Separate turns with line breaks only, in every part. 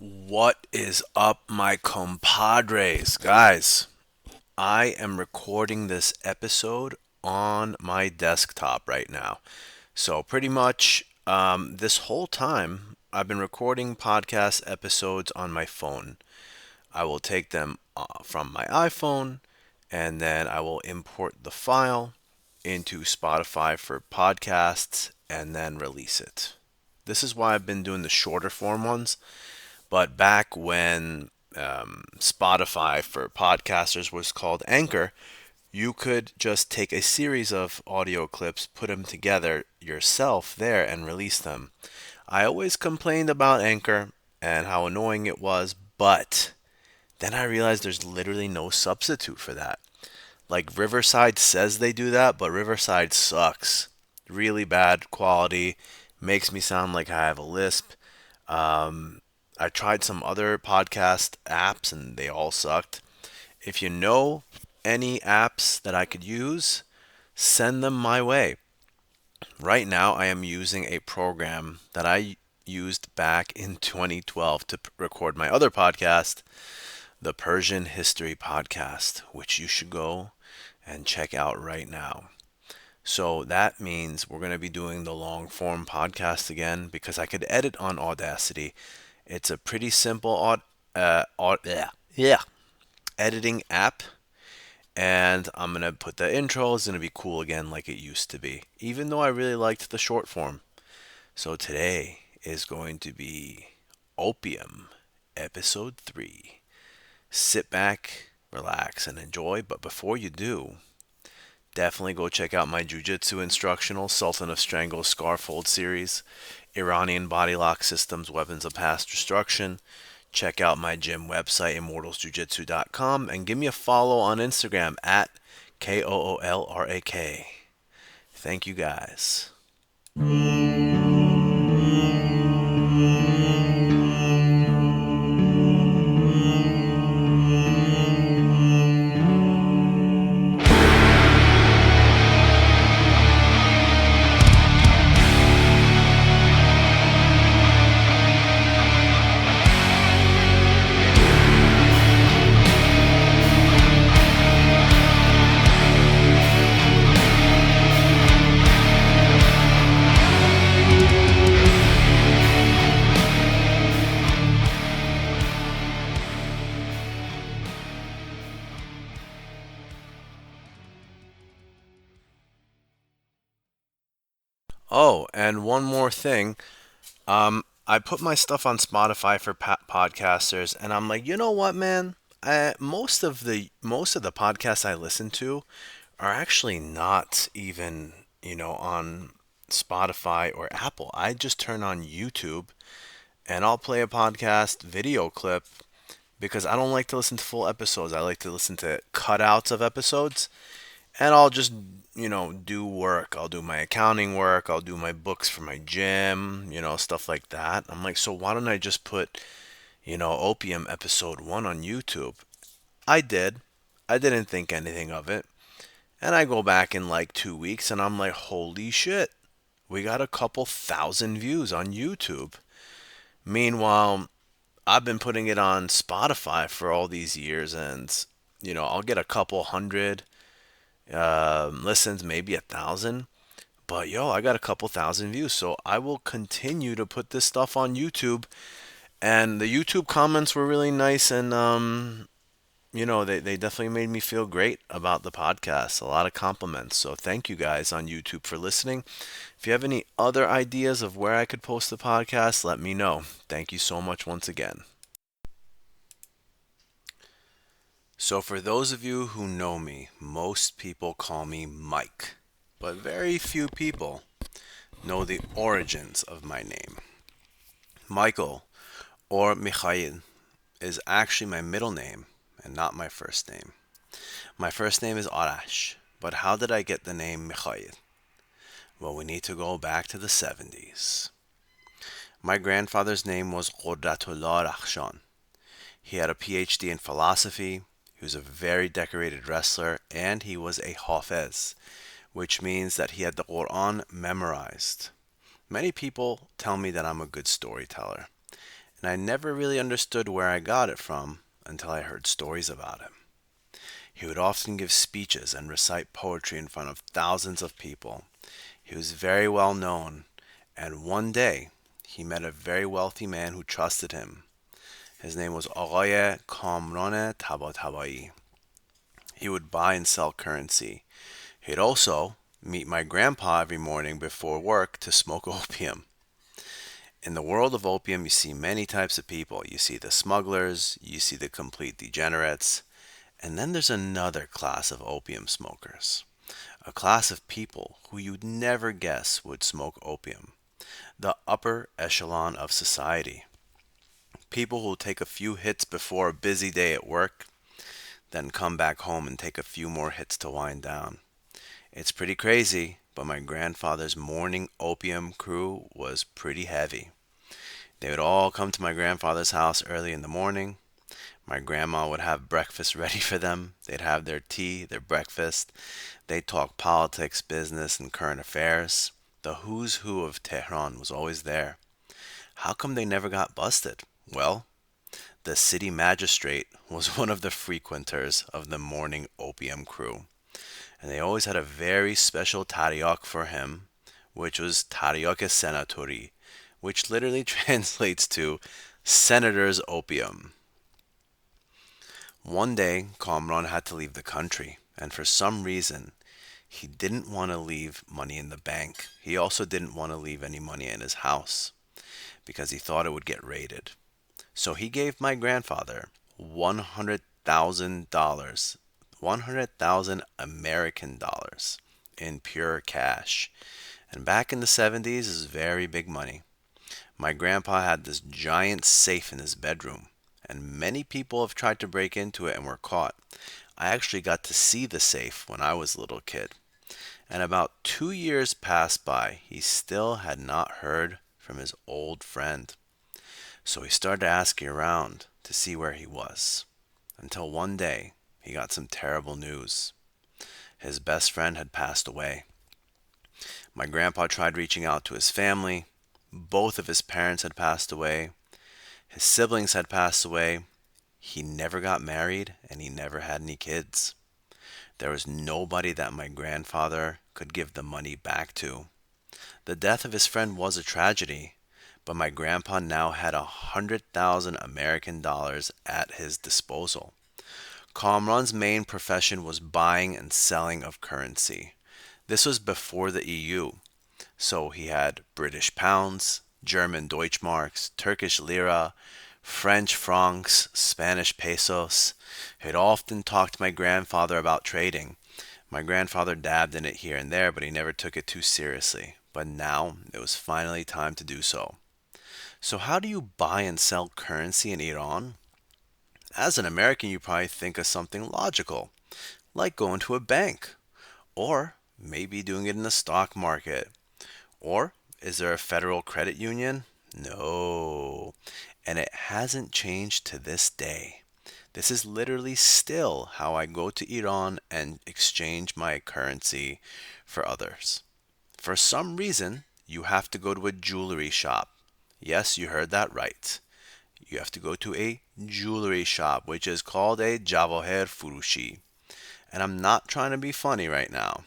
What is up, my compadres? Guys, I am recording this episode on my desktop right now. So, pretty much this whole time, I've been recording podcast episodes on my phone. I will take them from my iPhone and then I will import the file into Spotify for podcasts and then release it. This is why I've been doing the shorter form ones. But back when Spotify for podcasters was called Anchor, you could just take a series of audio clips, put them together yourself there, and release them. I always complained about Anchor and how annoying it was, but then I realized there's literally no substitute for that. Like Riverside says they do that, but Riverside sucks. Really bad quality, makes me sound like I have a lisp. I tried some other podcast apps and they all sucked. If you know any apps that I could use, send them my way. Right now, I am using a program that I used back in 2012 to record my other podcast, the Persian History Podcast, which you should go and check out right now. So that means we're going to be doing the long form podcast again because I could edit on Audacity. It's a pretty simple yeah, editing app, and I'm gonna put the intro. It's gonna be cool again, like it used to be. Even though I really liked the short form. So today is going to be Opium, episode 3. Sit back, relax, and enjoy. But before you do, definitely go check out my Jiu-Jitsu instructional Sultan of Strangle Scarfold series, Iranian Body Lock Systems, Weapons of Past Destruction. Check out my gym website, immortalsjujitsu.com, and give me a follow on Instagram at KOOLRAK. Thank you guys. Oh, and one more thing. I put my stuff on Spotify for podcasters, and I'm like, you know what, man? Most of the podcasts I listen to are actually not even, on Spotify or Apple. I just turn on YouTube and I'll play a podcast video clip because I don't like to listen to full episodes. I like to listen to cutouts of episodes and I'll just, do work. I'll do my accounting work, I'll do my books for my gym, stuff like that. I'm like, so why don't I just put, Opium episode 1 on YouTube? I did. I didn't think anything of it. And I go back in like 2 weeks and I'm like, holy shit, we got a couple thousand views on YouTube. Meanwhile, I've been putting it on Spotify for all these years and, I'll get a couple hundred listens, maybe 1,000. But yo, I got a couple thousand views, so I will continue to put this stuff on YouTube. And the YouTube comments were really nice, and they definitely made me feel great about the podcast. A lot of compliments. So thank you guys on YouTube for listening. If you have any other ideas of where I could post the podcast, let me know. Thank you so much once again. So, for those of you who know me, most people call me Mike, but very few people know the origins of my name. Michael, or Mikhail, is actually my middle name and not my first name. My first name is Arash, but how did I get the name Mikhail? Well, we need to go back to the 70s. My grandfather's name was Qudratullah Rakhshan. He had a PhD in philosophy. He was a very decorated wrestler, and he was a Hafez, which means that he had the Quran memorized. Many people tell me that I'm a good storyteller, and I never really understood where I got it from until I heard stories about him. He would often give speeches and recite poetry in front of thousands of people. He was very well known, and one day he met a very wealthy man who trusted him. His name was آقای کامران طباطبایی. He would buy and sell currency. He'd also meet my grandpa every morning before work to smoke opium. In the world of opium, you see many types of people. You see the smugglers, you see the complete degenerates, and then there's another class of opium smokers. A class of people who you'd never guess would smoke opium. The upper echelon of society. People who take a few hits before a busy day at work, then come back home and take a few more hits to wind down. It's pretty crazy, but my grandfather's morning opium crew was pretty heavy. They would all come to my grandfather's house early in the morning. My grandma would have breakfast ready for them. They'd have their tea, their breakfast. They'd talk politics, business, and current affairs. The who's who of Tehran was always there. How come they never got busted? Well, the city magistrate was one of the frequenters of the morning opium crew, and they always had a very special taryok for him, which was taryok senatori, which literally translates to senator's opium. One day, Kamran had to leave the country, and for some reason, he didn't want to leave money in the bank. He also didn't want to leave any money in his house because he thought it would get raided. So he gave my grandfather $100,000, 100,000 American dollars in pure cash. And back in the 70s is very big money. My grandpa had this giant safe in his bedroom, and many people have tried to break into it and were caught. I actually got to see the safe when I was a little kid. And about 2 years passed by, he still had not heard from his old friend. So he started asking around to see where he was. Until one day, he got some terrible news. His best friend had passed away. My grandpa tried reaching out to his family. Both of his parents had passed away. His siblings had passed away. He never got married and he never had any kids. There was nobody that my grandfather could give the money back to. The death of his friend was a tragedy, but my grandpa now had 100,000 American dollars at his disposal. Kamran's main profession was buying and selling of currency. This was before the EU, so he had British pounds, German Deutschmarks, Turkish lira, French francs, Spanish pesos. He'd often talk to my grandfather about trading. My grandfather dabbed in it here and there, but he never took it too seriously. But now it was finally time to do so. So, how do you buy and sell currency in Iran? As an American, you probably think of something logical, like going to a bank, or maybe doing it in the stock market. Or is there a federal credit union? No. And it hasn't changed to this day. This is literally still how I go to Iran and exchange my currency for others. For some reason, you have to go to a jewelry shop. Yes, you heard that right. You have to go to a jewelry shop, which is called a Javoher Furushi. And I'm not trying to be funny right now.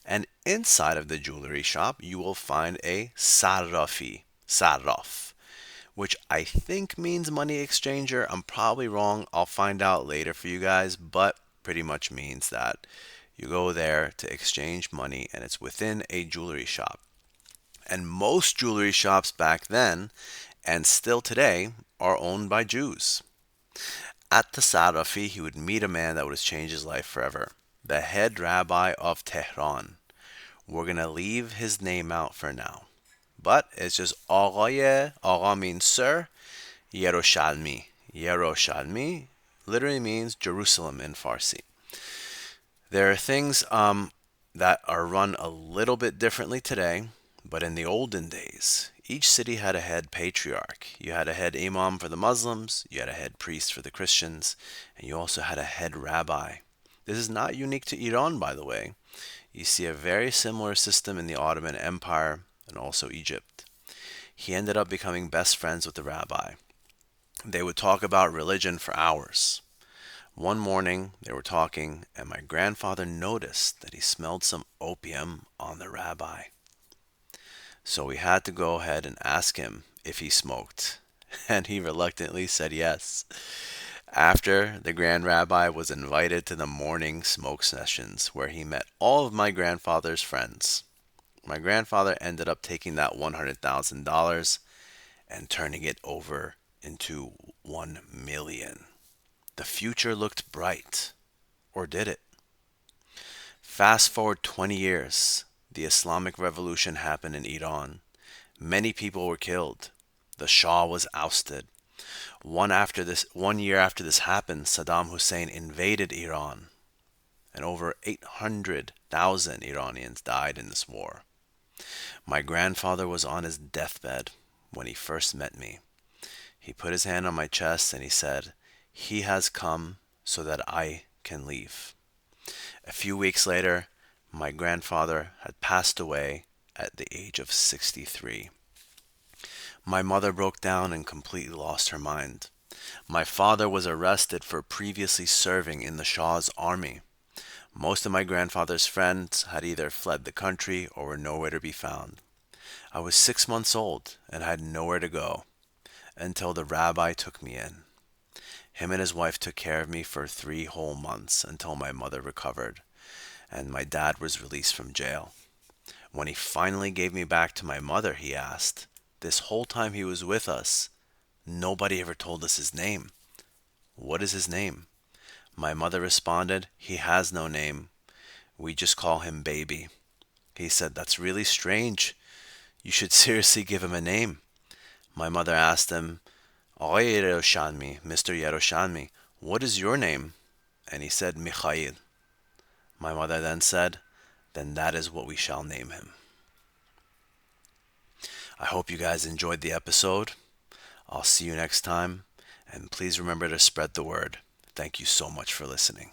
And inside of the jewelry shop, you will find a sarraf, which I think means money exchanger. I'm probably wrong. I'll find out later for you guys, but pretty much means that you go there to exchange money and it's within a jewelry shop. And most jewelry shops back then and still today are owned by Jews. At the Sarafi, he would meet a man that would change his life forever, the head rabbi of Tehran. We're going to leave his name out for now. But it's just Agha. Agha means sir. Yeroshalmi. Yeroshalmi literally means Jerusalem in Farsi. There are things that are run a little bit differently today, but in the olden days, each city had a head patriarch. You had a head imam for the Muslims, you had a head priest for the Christians, and you also had a head rabbi. This is not unique to Iran, by the way. You see a very similar system in the Ottoman Empire and also Egypt. He ended up becoming best friends with the rabbi. They would talk about religion for hours. One morning, they were talking, and my grandfather noticed that he smelled some opium on the rabbi. So we had to go ahead and ask him if he smoked, and he reluctantly said yes. After, the Grand Rabbi was invited to the morning smoke sessions where he met all of my grandfather's friends. My grandfather ended up taking that $100,000 and turning it over into 1 million. The future looked bright, or did it? Fast forward 20 years. The Islamic Revolution happened in Iran. Many people were killed. The Shah was ousted. 1 year after this happened, Saddam Hussein invaded Iran, and over 800,000 Iranians died in this war. My grandfather was on his deathbed when he first met me. He put his hand on my chest and he said, "He has come so that I can leave." A few weeks later, my grandfather had passed away at the age of 63. My mother broke down and completely lost her mind. My father was arrested for previously serving in the Shah's army. Most of my grandfather's friends had either fled the country or were nowhere to be found. I was 6 months old and had nowhere to go until the rabbi took me in. Him and his wife took care of me for 3 whole months until my mother recovered and my dad was released from jail. When he finally gave me back to my mother, he asked, "This whole time he was with us, nobody ever told us his name. What is his name?" My mother responded, "He has no name. We just call him baby." He said, "That's really strange. You should seriously give him a name." My mother asked him, "Oy Yeroshalmi, Mr. Yeroshalmi, what is your name?" And he said, "Mikhail." My mother then said, "Then that is what we shall name him." I hope you guys enjoyed the episode. I'll see you next time, and please remember to spread the word. Thank you so much for listening.